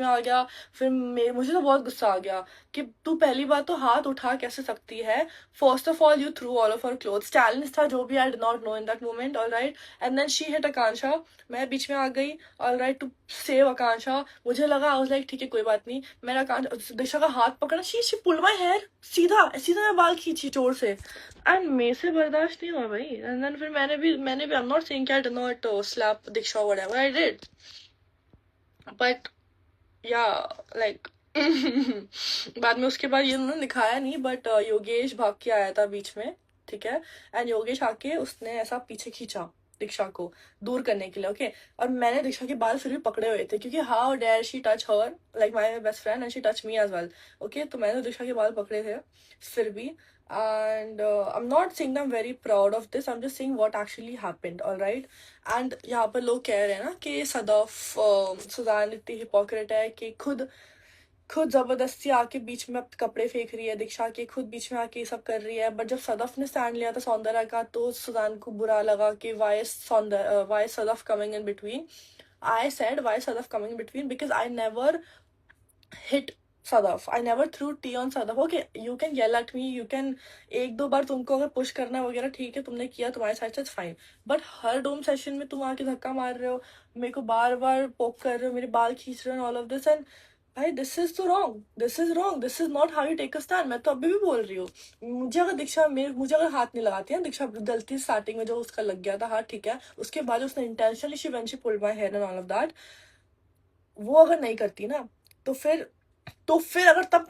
में आ गया। फिर मुझे तो बहुत गुस्सा आ गया कि तू पहली बात तो हाथ उठा कैसे सकती है। First of all you threw all of her clothes, challenge था जो भी, I did not know in that moment, alright. And then she hit Akanksha, मैं बीच में आ गई, ऑलराइट, टू सेव आकांक्षा। मुझे लगा, आई वाज लाइक ठीक है कोई बात नहीं, मैंने आकांक्षा दिशा का हाथ पकड़ा, शी पुल्ड माय हेयर, सीधा सीधा मैं बाल खींची जोर से, एंड मेरे से बर्दाश्त नहीं हुआ भाई। एंड देन फिर मैंने भी I am not saying I did not slap Diksha whatever I did, but yeah like बाद में उसके बाद ये उन्होंने दिखाया नहीं, बट योगेश भाग के आया था बीच में, ठीक है। एंड योगेश आके उसने ऐसा पीछे खींचा दीक्षा को दूर करने के लिए, ओके। और मैंने दीक्षा के बाल फिर भी पकड़े हुए थे, क्योंकि how dare she touch her, like my best friend, and she touch me as well, okay. तो मैंने दीक्षा के बाल पकड़े थे फिर भी। And I am not saying that I am very proud of this, I am just saying what actually happened, alright. And यहाँ पर लोग कह रहे हैं ना कि सदफ सुजान इतनी हिपोक्रेट है कि खुद जबरदस्ती आके बीच में अब कपड़े फेंक रही है, दीक्षा के खुद बीच में आके ये सब कर रही है। बट जब सदफ ने स्टैंड लिया था सौंदर्या का, तो सुजान को बुरा लगा कि why Sadaf coming in between. I said why Sadaf coming in between because I never hit Sadaf. I never threw tea on Sadaf. Okay, you can yell at me, you can एक दो बार तुमको अगर पुश करना है वगैरह, ठीक है, तुमने किया, तुम्हारे साइड से fine. But her dome session में तुम आके धक्का मार रहे हो, मेरे को बार बार पोक कर रहे हो, मेरे बाल खींच रहे हो, ऑल ऑफ दिस, एंड भाई दिस इज तो wrong, this is wrong, this is not how you take a stand. मैं तो अभी भी बोल रही हूँ, मुझे अगर दीक्षा मुझे अगर हाथ नहीं लगाती है, दीक्षा गलती स्टार्टिंग में जो उसका लग गया था हाथ, ठीक है, उसके बाद उसने intentionally she pulled my hair and all of that, वो अगर नहीं करती ना, तो फिर अगर तब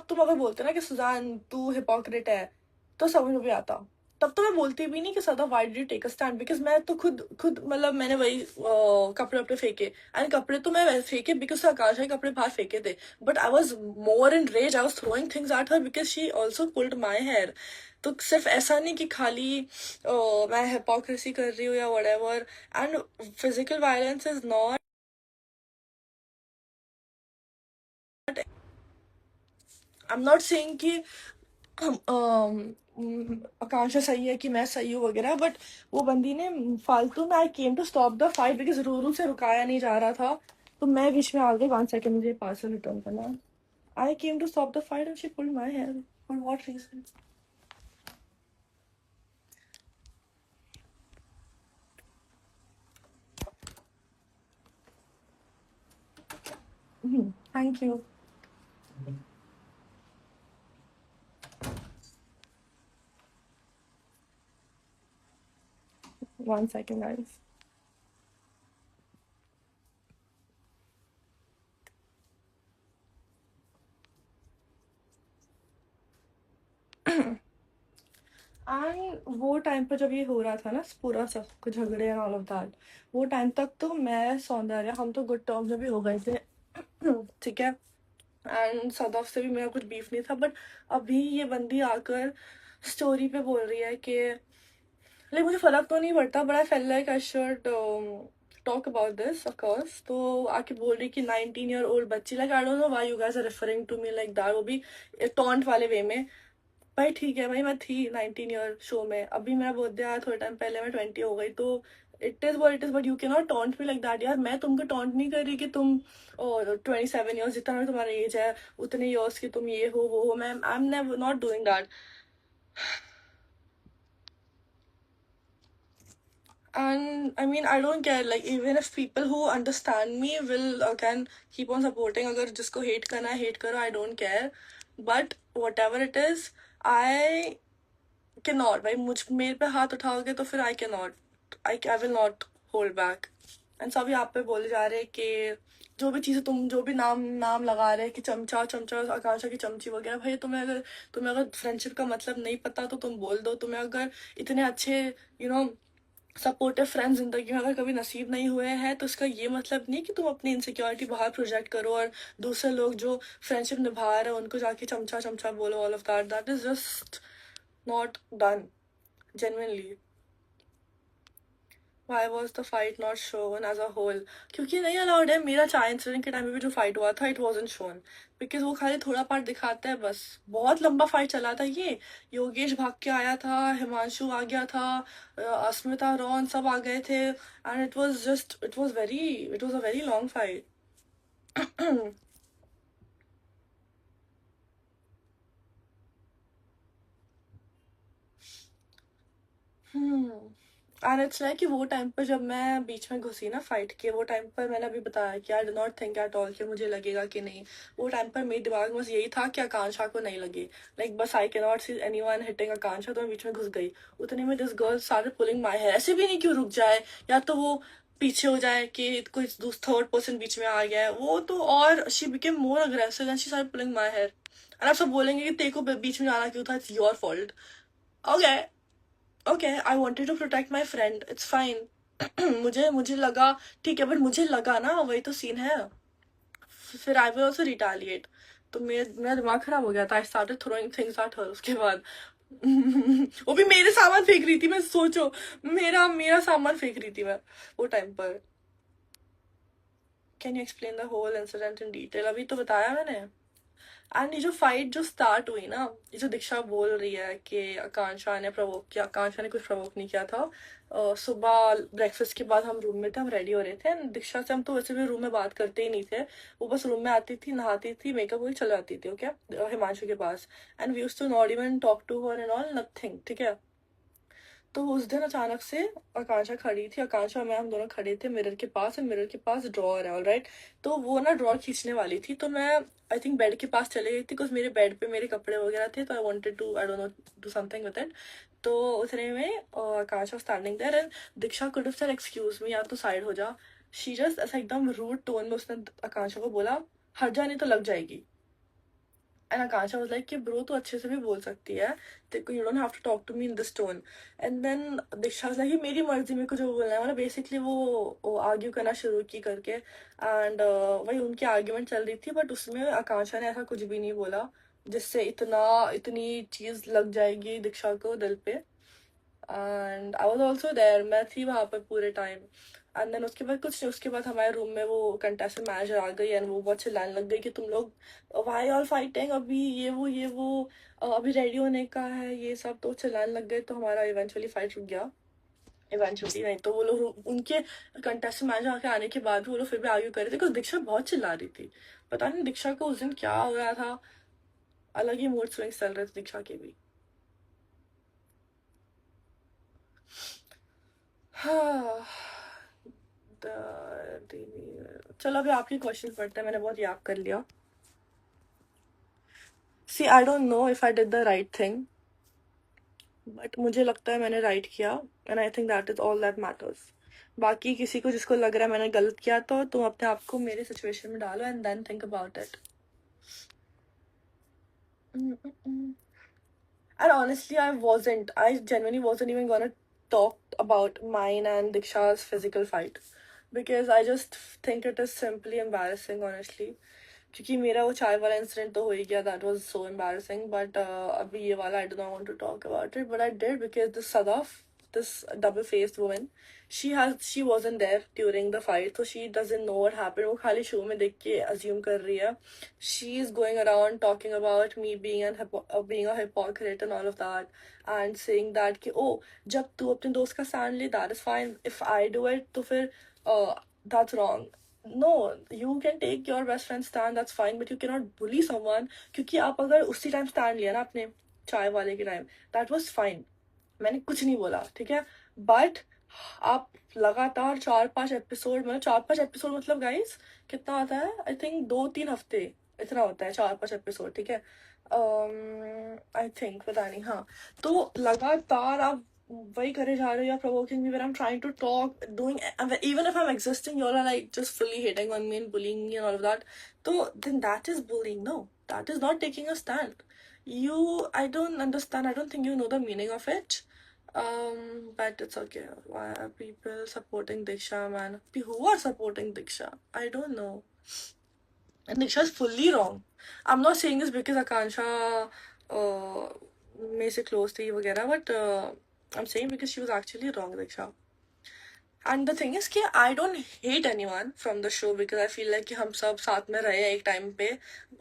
तुम अगर बोलते ना कि सुजान तू हिपोक्रेट है, तो समझ में भी आता। तब तो मैं बोलती भी नहीं कि सदा why did you take a stand, because मैं तो खुद मतलब मैंने वही कपड़े वपड़े फेंके, एंड कपड़े तो मैं वैसे फेंके बिकॉज आकाश के कपड़े बाहर फेंके थे, but I was more in rage, I was throwing things at her because she also pulled my hair. तो सिर्फ ऐसा नहीं कि खाली मैं हिपोक्रेसी कर रही हूँ या what ever, and physical violence is not, I am not saying कि आकांक्षा सही है कि मैं सही हूँ वगैरह, बट वो बंदी ने फालतू में, I came to stop the fight because Ruru से रुकाया नहीं जा रहा था, तो मैं बीच में आ गई, 1 सेकंड मुझे पार्सल रिटर्न करना है। I came to stop the fight and she pulled my hair, for what reason? Thank you. 1 second guys। And वो टाइम पर जब ये हो रहा था ना पूरा सब कुछ झगड़े एंड ऑल ऑफ दैट, वो टाइम तक तो मैं सौंदर्या हम तो गुड टर्म्स में भी हो गए थे, ठीक है। एंड सदफ से भी मेरा कुछ बीफ नहीं था, बट अभी ये बंदी आकर स्टोरी पे बोल रही है कि लाइक मुझे फर्क तो नहीं पड़ता, but I feel like I should talk about this of course. तो आके बोल रही कि 19-year-old बच्ची, like I don't know why you guys are referring to me like that, वो भी टॉन्ट वाले वे में। भाई ठीक है भाई, मैं थी 19 ईयर शो में, अभी मेरा बर्थडे आया थोड़े टाइम पहले, मैं 20 हो गई, तो it is what it is, but you can not taunt me like that यार। मैं तुमको टॉन्ट नहीं कर रही कि तुम 27 ईयर्स, जितना भी तुम्हारा एज है उतने ईयर्स की तुम ये हो वो हो, मैं I am never not doing that. And I mean, I don't care. Like, even if people who understand me will can keep on supporting. अगर जिसको hate करना है hate करो, I don't care. But whatever it is, I cannot. भाई मेरे पे हाथ उठाओगे तो फिर I cannot. I will not hold back. And सब यहाँ पे बोले जा रहे हैं कि जो भी चीज़ें तुम जो भी नाम लगा रहे हैं कि चमचा चमचा आकांक्षा की चमची वगैरह, भाई तुम्हें अगर फ्रेंडशिप का मतलब नहीं पता तो तुम बोल दो। तुम्हें अगर इतने अच्छे सपोर्टिव फ्रेंड्स जिंदगी में अगर कभी नसीब नहीं हुए हैं, तो इसका ये मतलब नहीं कि तुम अपनी इनसिक्योरिटी बाहर प्रोजेक्ट करो और दूसरे लोग जो फ्रेंडशिप निभा रहे हैं उनको जाके चमचा चमचा बोलो, all of that is just not done genuinely. Why was the fight not shown as a whole? क्योंकि नहीं अलाउड है. मेरा चाय इंसिडेंट के टाइम पे भी जो फाइट हुआ था, इट wasn't shown बिकॉज वो खाली थोड़ा पार्ट दिखाता है बस. बहुत लंबा फाइट चला था ये. योगेश भाग के आया था, हिमांशु आ गया था, अस्मिता, रॉन सब आ गए थे, and it was a very long fight. And it's like कि वो टाइम पर जब मैं बीच में घुसी ना फाइट के, वो टाइम पर मैंने अभी बताया कि आई do not think at all कि मुझे लगेगा कि नहीं. वो टाइम पर मेरे दिमाग में बस यही था कि आकांक्षा को नहीं लगे. लाइक बस I can not see anyone hitting Akanksha, तो मैं बीच में घुस गई. उतने में this girl started pulling my hair. ऐसे भी नहीं क्यों रुक जाए, या तो वो पीछे हो जाए कि कोई थर्ड पर्सन बीच में आ गया है. वो तो और she became more aggressive and she started pulling my hair. And आप सब बोलेंगे कि तेरे को बीच में आना क्यों था, it's your fault. Okay, okay, I wanted to protect my friend, it's fine. मुझे मुझे लगा ठीक है, बट मुझे लगा ना, वही तो सीन है. फिर आई विल ऑल्सो रिटालिएट. तो मेरा दिमाग खराब हो गया था. I started throwing things at हर उसके बाद. वो भी मेरे सामान फेंक रही थी मैं, सोचो. मेरा मेरा सामान फेंक रही थी मैं वो टाइम पर. Can you explain the whole incident in detail? अभी तो बताया मैंने. एंड ये जो फाइट जो स्टार्ट हुई ना, ये जो दीक्षा बोल रही है कि आकांक्षा ने प्रवोक किया, आकांक्षा ने कुछ प्रवोक नहीं किया था. सुबह ब्रेकफास्ट के बाद हम रूम में थे, हम रेडी हो रहे थे, एंड दीक्षा से हम तो वैसे भी रूम में बात करते ही नहीं थे. वो बस रूम में आती थी, नहाती थी, मेकअप वही चल जाती थी. ओके, हिमांशु के पास. And we used to not even talk to her and all, nothing. ठीक है. तो उस दिन अचानक से आकांक्षा खड़ी थी, आकांक्षा और मैं हम दोनों खड़े थे मिरर के पास, एंड मिरर के पास ड्रॉअर है, ऑलराइट. तो वो ना ड्रॉअर खींचने वाली थी, तो मैं आई थिंक बेड के पास चले गई थी, बिकॉज मेरे बेड पे मेरे कपड़े वगैरह थे, तो I wanted to, I don't know, do something with it. तो उतने में Akanksha standing there, and Diksha could have said excuse me, या तो साइड हो जा. शी जस्ट ऐसा एकदम रूड टोन में उसने आकांक्षा को बोला, हट जा नहीं तो लग जाएगी. एंड आकांक्षा वाज लाइक कि ब्रो तो अच्छे से भी बोल सकती है, देखो you don't have to talk to me in this tone. And then Diksha was like मेरी मर्जी, मेरे को जो बोलना है, मतलब बेसिकली वो आर्ग्यू करना शुरू की करके. एंड वही उनकी आर्ग्यूमेंट चल रही थी, बट उसमें आकांक्षा ने ऐसा कुछ भी नहीं बोला जिससे इतनी चीज लग जाएगी दीक्षा को दिल पे. And I was also there, मैं थी वहां पर पूरे टाइम. एंड देन उसके बाद कुछ नहीं, उसके बाद हमारे रूम में वो कंटेस्टेंट मैनेजर आ गई, एंड वो बहुत चिल्लाने लग गई कि तुम लोग वाई ऑल फाइटिंग, अभी ये वो अभी रेडी होने का है, ये सब. तो चिल्लाने लग गए, तो हमारा इवेंचुअली फाइट रुक गया. इवेंचुअली नहीं तो वो लोग उनके कंटेस्टेंट मैनेजर आके आने के बाद भी वो लोग फिर भी आर्ग्यू कर रहे थे, बिकॉज दीक्षा बहुत चिल्ला रही थी. पता नहीं दीक्षा को उस दिन क्या हो रहा था, अलग ही मूड स्विंग्स चल रहे थे दीक्षा के भी. हाँ. चलो अभी आपके क्वेश्चन पढ़ते हैं, मैंने बहुत याद कर लिया. See I don't know if I did the right thing, but मुझे लगता है मैंने राइट किया, and I think that is all that matters. बाकी किसी को जिसको लग रहा है मैंने गलत किया, तो तुम अपने आप को मेरे सिचुएशन में डालो and then think about it. And honestly, I genuinely wasn't even gonna talk about mine and Diksha's physical fight. Because I just think it is simply embarrassing, honestly. क्योंकि मेरा वो चाय वाला इंसिडेंट तो हो ही गया, that was so embarrassing. But अभी ये वाला I do not want to talk about it, but I did because this Sadaf, this double faced woman, she wasn't there during the fight, so she doesn't know what happened. वो खाली show में देख के assume कर रही है. She is going around talking about me being a hypocrite and all of that, and saying that कि oh, जब तू अपने दोस्त का stand ले, that is fine. If I do it, तो फिर that's wrong. No, you can take your best friend stand, that's fine, but you cannot bully someone. क्योंकि आप अगर उसी टाइम stand लिया ना अपने चाय वाले के टाइम, that was fine, मैंने कुछ नहीं बोला, ठीक है. बट आप लगातार 4-5 एपिसोड, मतलब 4-5 एपिसोड मतलब गाइस कितना होता है, आई थिंक 2-3 हफ्ते इतना होता है 4-5 एपिसोड, ठीक है. आई थिंक पता नहीं, हाँ. तो लगातार आप वही करे जा रहे हो, या provoking me when I'm trying to talk, doing, even if I'm existing, you all are like just fully hating on me and bullying me and all of that. So then that is bullying. No, that is not taking a stand. I don't understand, I don't think you know the meaning of it. But it's okay. Why are people supporting Diksha, man? Who are supporting Diksha? I don't know. And Diksha is fully wrong. I'm not saying this because Akansha में से close थी वगैरह, but I'm saying because she was actually wrong, Diksha. And the thing is कि I don't hate anyone from the show because I feel like कि हम सब साथ में रहे एक टाइम पे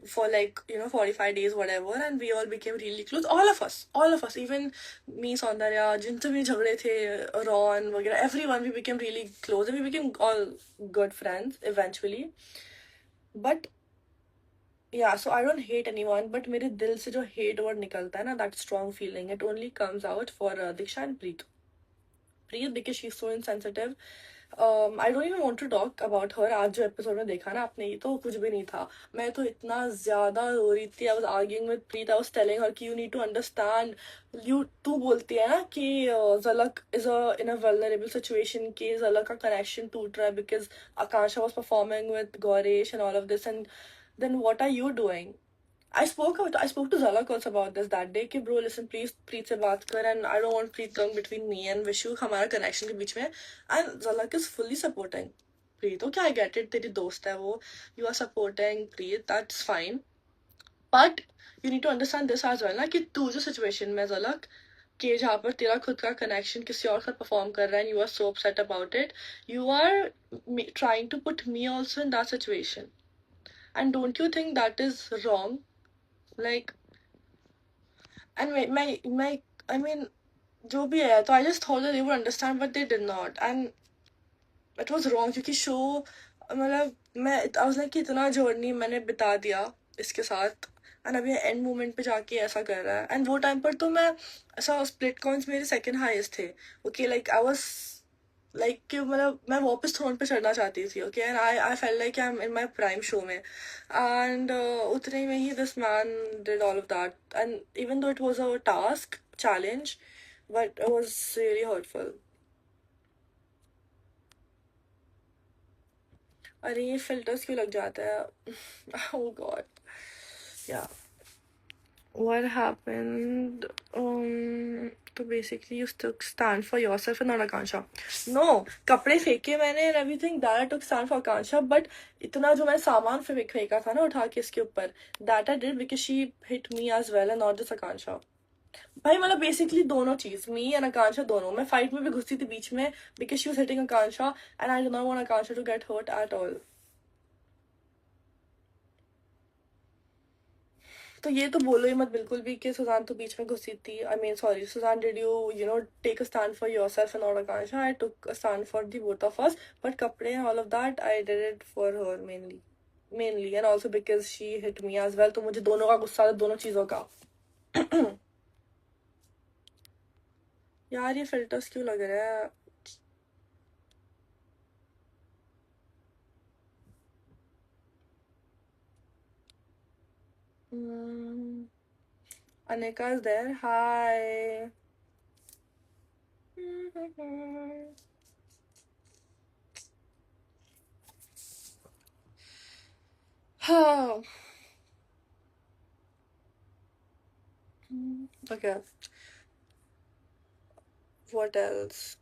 for like 45 days whatever and we all became really close, all of us, even me, Soundarya, जिनसे भी झगड़े थे, रॉन वगैरह, everyone, we became really close and we became all good friends eventually. But yeah, so I don't hate anyone, but मेरे दिल से जो hate word निकलता है ना, that strong feeling, it only comes out for Diksha and Preet because she's so insensitive. I don't even want to talk about her. आज जो episode में देखा ना आपने, ये तो कुछ भी नहीं था. मैं तो इतना ज्यादा रो रही थी. I was arguing with Preet. I was telling her कि you need to understand. तू बोलती है ना कि Zalak is in a vulnerable situation, कि Zalak का connection टूट रहा है because Akansha was performing with Goresh and all of this, and then what are you doing? I spoke to Zalak also about this that day कि bro listen please Preet से बात कर, and I don't want Preet coming between me and Vishu, हमारा connection के बीच में. And Zalak is fully supporting Preet. Okay, I get it, तेरी दोस्त है वो, you are supporting Preet, that's fine, but you need to understand this as well ना कि तू जो situation में Zalak कि जहाँ पर तेरा खुद का connection किसी और साथ perform कर रहा है and you are so upset about it, you are trying to put me also in that situation, and don't you think that is wrong? Like, and my I mean जो भी है, तो I just thought that they would understand but they did not, and it was wrong क्योंकि show मतलब मैं I was like कि इतना journey मैंने बिता दिया इसके साथ, एंड अभी एंड मोमेंट पे जाके ऐसा कर रहा है. एंड वो टाइम पर तो मैं ऐसा स्प्लिट कॉइंस मेरे सेकंड हाईएस्ट थे. Okay, like I was like कि मतलब मैं वापस थ्रोन पे चढ़ना चाहती थी. Okay, and I felt like I am in my prime show में, एंड उतने में ही this man did all of that, and even though it was a task challenge but it was really hurtful. अरे ये filters क्यों लग जाता है? Oh god. Yeah. What happened? So basically you took stand for yourself and not Akansha. No, कपड़े फेंके मैंने and everything, that I took stand for Akansha, but इतना जो मैंने सामान फेंका था ना उठा के इसके ऊपर, that I did because she hit me as well and not just Akansha. भाई मतलब बेसिकली दोनों चीज, मी एंड आकांक्षा दोनों. मैं फाइट में भी घुसी थी बीच में because she was hitting Akanksha and I do not want Akanksha to get hurt at all. तो ये तो बोलो ही मत बिल्कुल भी कि सुजान तो बीच में घुसी थी. I mean sorry Sujan, did you you know take a stand for yourself and not Akanksha? I took a stand for the both of us, but कपड़े and all of that I did it for her mainly and also because she hit me as well. तो मुझे दोनों का गुस्सा था, दोनों चीजों का. यार ये फिल्टर्स क्यों लग रहा है? Anika is there. Hi. Okay. What else?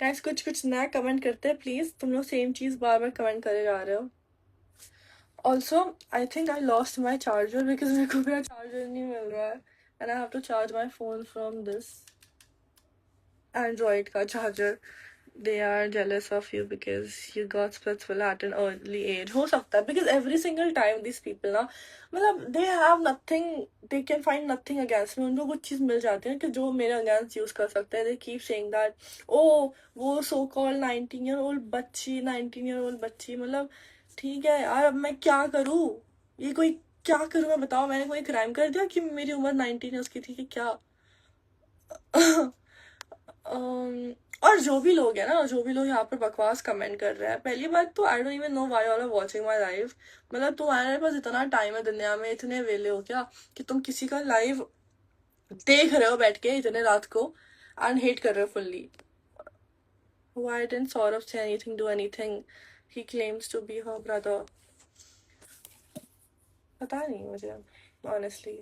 Guys कुछ नया कमेंट करते हैं प्लीज. तुम लोग सेम चीज बार बार कमेंट करे जा रहे हो. Also I think I lost my charger because मेरे को मेरा चार्जर नहीं मिल रहा है and I have to charge my phone from this Android का charger. They are jealous of you because you got splitsville at an early age. हो सकता है because every single time these people ना मतलब they have nothing, they can find nothing against me. उनको कुछ चीज मिल जाती है कि जो मेरे against यूज कर सकते हैं. They keep saying that oh वो so called 19-year-old बच्ची, 19-year-old बच्ची. मतलब ठीक है यार, अब मैं क्या करूँ? ये कोई क्या करूँ मैं, बताओ. मैंने कोई क्राइम कर दिया कि मेरी उम्र 19 ईयर्स की थी कि क्या? और जो भी लोग हैं ना, जो भी लोग यहाँ पर बकवास कमेंट कर रहे हैं, पहली बात तो I don't even know why all are watching my live. मतलब तुम्हारे पास इतना टाइम है दुनिया में, इतने वेले हो क्या कि तुम किसी का लाइव देख रहे हो बैठ के इतने रात को एंड हेट कर रहे हो फुल्ली. व्हाई डिडंट सौरभ से anything, do anything? He claims to be her brother. पता नहीं मुझे ऑनेस्टली,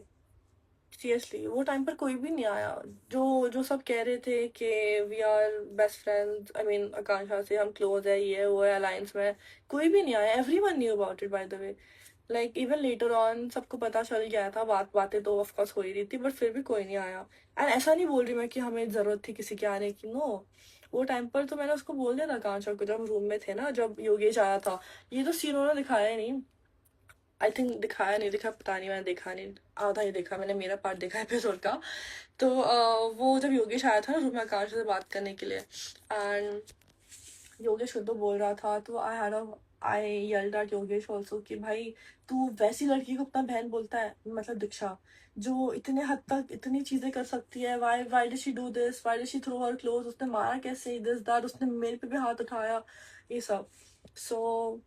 सीरियसली वो टाइम पर कोई भी नहीं आया. जो जो सब कह रहे थे कि we are best friends, I mean Akanksha से हम क्लोज है, ये वो है अलायंस में, कोई भी नहीं आया. Everyone knew about it by the way. Like even later on सबको पता चल गया था, बातें तो ऑफ कोर्स हो ही रही थी, बट फिर भी कोई नहीं आया। एंड ऐसा नहीं बोल रही मैं कि हमें जरूरत थी किसी के आने की, नो। वो टाइम पर तो मैंने उसको बोल दिया था कांचन को, जब हम रूम में थे ना, जब योगेश आया था। ये तो सीन उन्होंने दिखाया ही नहीं। आई थिंक दिखाया नहीं, दिखा पता नहीं, मैंने देखा नहीं। आधा ही देखा मैंने, मेरा पार्ट देखा एपिसोड का। तो वो जब योगेश आया था ना रूम में आकांक्षा से बात करने के लिए, एंड योगेश खुद तो बोल रहा था, तो आई येल्ड एट योगेश ऑल्सो कि भाई तू वैसी लड़की को अपना बहन बोलता है, मतलब दीक्षा, जो इतने हद तक इतनी चीजें कर सकती है। Why why did she do this, why did she throw her cloth, उसने मारा कैसे, दिस दैट, उसने मेरे पे भी हाथ उठाया, ये सब। सो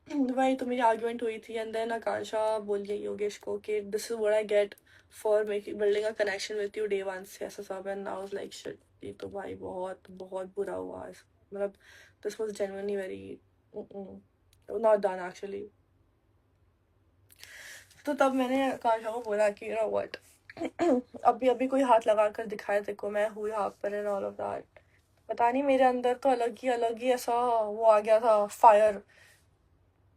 वही तो मेरी आर्ग्यूमेंट हुई थी। एंड देन आकांक्षा बोल गई योगेश को कि this is what I get for making building a connection with you day one से, ऐसा सब। And I was like shit, ये तो भाई बहुत बहुत बुरा हुआ। मतलब this was genuinely very not done actually. तो तब मैंने आकांक्षा को बोला कि यू नो व्हाट, अभी अभी कोई हाथ लगा कर दिखाए देखो, मैं हुई यहाँ पर एंड ऑल ऑफ दैट। पता नहीं मेरे अंदर तो अलग ही ऐसा वो आ गया था, फायर,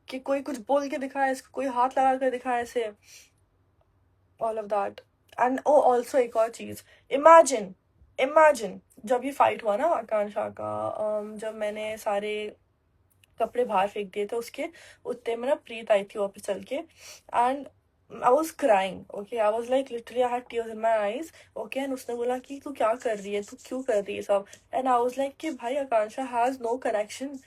कि कोई कुछ बोल के दिखाए, इसको कोई हाथ लगा कर दिखाए ऐसे, all of that. And oh also एक और चीज, इमेजिन इमेजिन जब ये फाइट हुआ ना आकांक्षा का, जब मैंने सारे कपड़े बाहर फेंक दिए थे उसके, उतने में ना प्रीत आई थी वापस चल के, and I was crying, okay, I was like literally I had tears in my eyes, okay. And उसने बोला कि तू क्या कर रही है, तू क्यों कर रही है सब। एंड आई वॉज लाइक कि भाई आकांक्षा हैज नो कनेक्शन,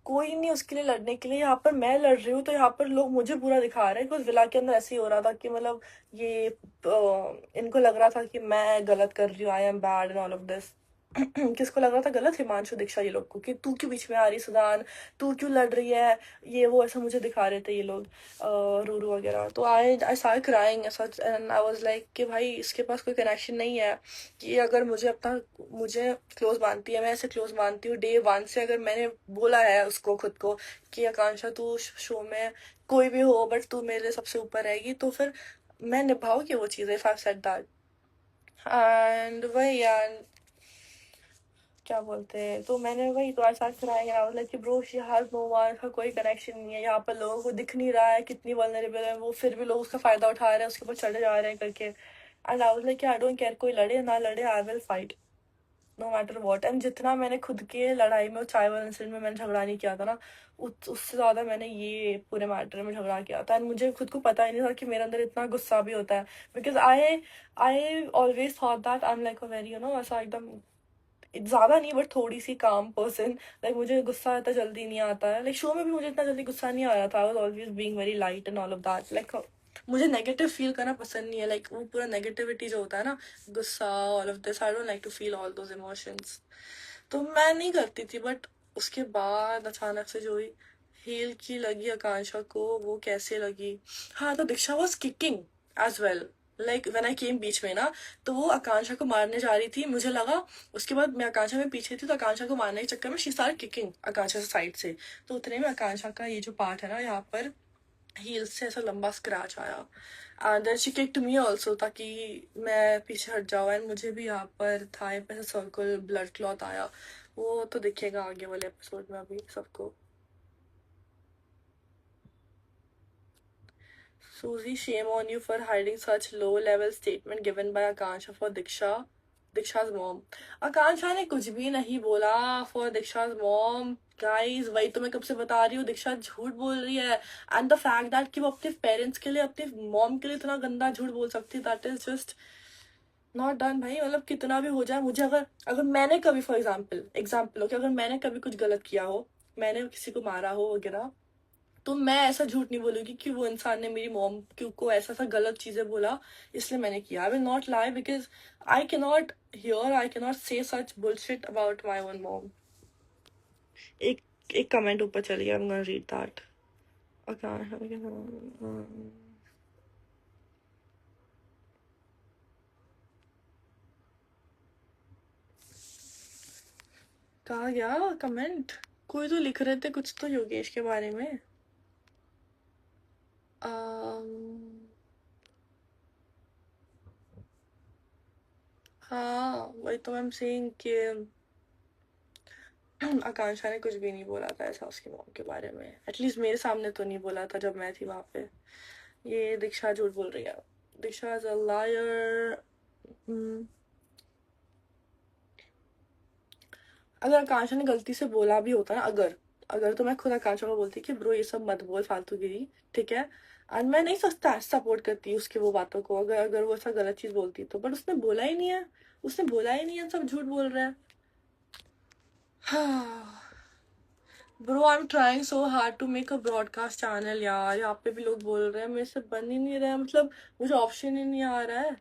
कोई नहीं उसके लिए लड़ने के लिए, यहाँ पर मैं लड़ रही हूँ, तो यहाँ पर लोग मुझे बुरा दिखा रहे हैं। बिकॉज विला के अंदर ऐसे ही हो रहा था कि मतलब ये इनको लग रहा था कि मैं गलत कर रही हूँ, I am bad and all of this. किसको लग रहा था गलत, हिमांशु, दीक्षा, ये लोग को, कि तू क्यों बीच में आ रही सुदान, तू क्यों लड़ रही है, ये वो, ऐसा मुझे दिखा रहे थे ये लोग, रूरू वगैरह। तो आई स्टार्ट क्राइंग ऐसा, एंड आई वाज लाइक कि भाई इसके पास कोई कनेक्शन नहीं है, कि अगर मुझे क्लोज मानती है, मैं ऐसे क्लोज मानती हूँ डे वन से। अगर मैंने बोला है उसको खुद को कि आकांक्षा तू शो में कोई भी हो बट तू मेरे सबसे ऊपर रहेगी, तो फिर मैं निभाऊंगी वो चीज़ें, if I said that. And वही यार, क्या बोलते हैं, तो मैंने वही तो ऐसा कराया, मतलब कि bro she has no one, का कोई कनेक्शन नहीं है, यहाँ पर लोगों को दिख नहीं रहा है कितनी वल्नरेबल है वो, फिर भी लोग उसका फायदा उठा रहे हैं, उसके ऊपर चढ़े जा रहे हैं करके। And I was like I don't care, कोई लड़े ना लड़े, I will fight no matter what. And जितना मैंने खुद के लड़ाई में, चाय वाले इंसिडेंट में मैंने झगड़ा नहीं किया था ना, उससे ज्यादा मैंने ये पूरे मैटर में झगड़ा किया था। एंड मुझे खुद को पता ही नहीं था कि मेरे अंदर इतना गुस्सा भी होता है, because I always thought that I am like a very, you know, ऐसा एकदम ज्यादा नहीं बट थोड़ी सी काम पर्सन। लाइक मुझे गुस्सा इतना जल्दी नहीं आता है, लाइक शो में भी मुझे इतना जल्दी गुस्सा नहीं आया था, I was always being very light and all of that. Like मुझे नेगेटिव फील करना पसंद नहीं है, लाइक वो पूरा नेगेटिविटी जो होता है ना, गुस्सा, all of this, I don't like to feel all those emotions. तो मैं नहीं करती थी, बट उसके बाद अचानक से जो हुई, हील की लगी आकांक्षा को, वो कैसे लगी। हाँ, तो Diksha was kicking as well, like when I came बीच में ना, तो वो आकांक्षा को मारने जा रही थी, मुझे लगा। उसके बाद मैं आकांक्षा में पीछे थी, तो आकांक्षा को मारने के चक्कर में शी स्टार्ट किकिंग आकांक्षा से साइड से। तो उतने में आकांक्षा का ये जो पार्ट है ना, यहाँ पर हील से ऐसा लंबा स्क्रैच आया, and then she kicked me also, ताकि मैं पीछे हट जाऊँ। एंड मुझे भी यहाँ पर थाई पे से सर्कल ब्लड क्लॉथ आया, वो तो दिखेगा आगे वाले एपिसोड में अभी सबको। Suzy, shame on you for hiding such low-level statement given by Akansha for Diksha's mom. आकांक्षा ने कुछ भी नहीं बोला for Diksha's mom. गाइस, वही तो मैं कब से बता रही हूँ, दीक्षा झूठ बोल रही है। एंड द फैक्ट दैट कि वो अपने पेरेंट्स के लिए, अपने मॉम के लिए इतना गंदा झूठ बोल सकती है, that is just not done भाई। मतलब कितना भी हो जाए, मुझे अगर अगर मैंने कभी, फॉर एग्जाम्पल हो कि अगर मैंने कभी कुछ गलत किया हो, मैंने किसी को मारा हो वगैरह, तो मैं ऐसा झूठ नहीं बोलूंगी कि वो इंसान ने मेरी मॉम को ऐसा सा गलत चीजें बोला इसलिए मैंने किया। I will not lie, because I can not say such bullshit about my own mom. एक एक कमेंट ऊपर चली गया, I am gonna read that. कहा गया कमेंट, कोई तो लिख रहे थे कुछ तो योगेश के बारे में। हाँ, वही तो मैं सेइंग कि आकांक्षा ने कुछ भी नहीं बोला था ऐसा उसकी मॉम के बारे में, एटलीस्ट मेरे सामने तो नहीं बोला था जब मैं थी वहां पे। ये दीक्षा झूठ बोल रही है, दीक्षा इज अ लायर। अगर आकांक्षा ने गलती से बोला भी होता ना, अगर अगर तो मैं खुद आकांक्षा को बोलती कि ब्रो ये सब मत बोल फालतूगिरी, ठीक है। और मैं नहीं सोचता सपोर्ट करती उसकी वो बातों को, अगर अगर वो ऐसा गलत चीज बोलती तो, बट उसने बोला ही नहीं है, उसने बोला ही नहीं है, सब झूठ बोल रहे हैं। Bro I am trying so hard to make a broadcast channel यार, यहाँ पे भी लोग बोल रहे हैं, मेरे से बन ही नहीं रहा है, मतलब मुझे ऑप्शन ही नहीं आ रहा है।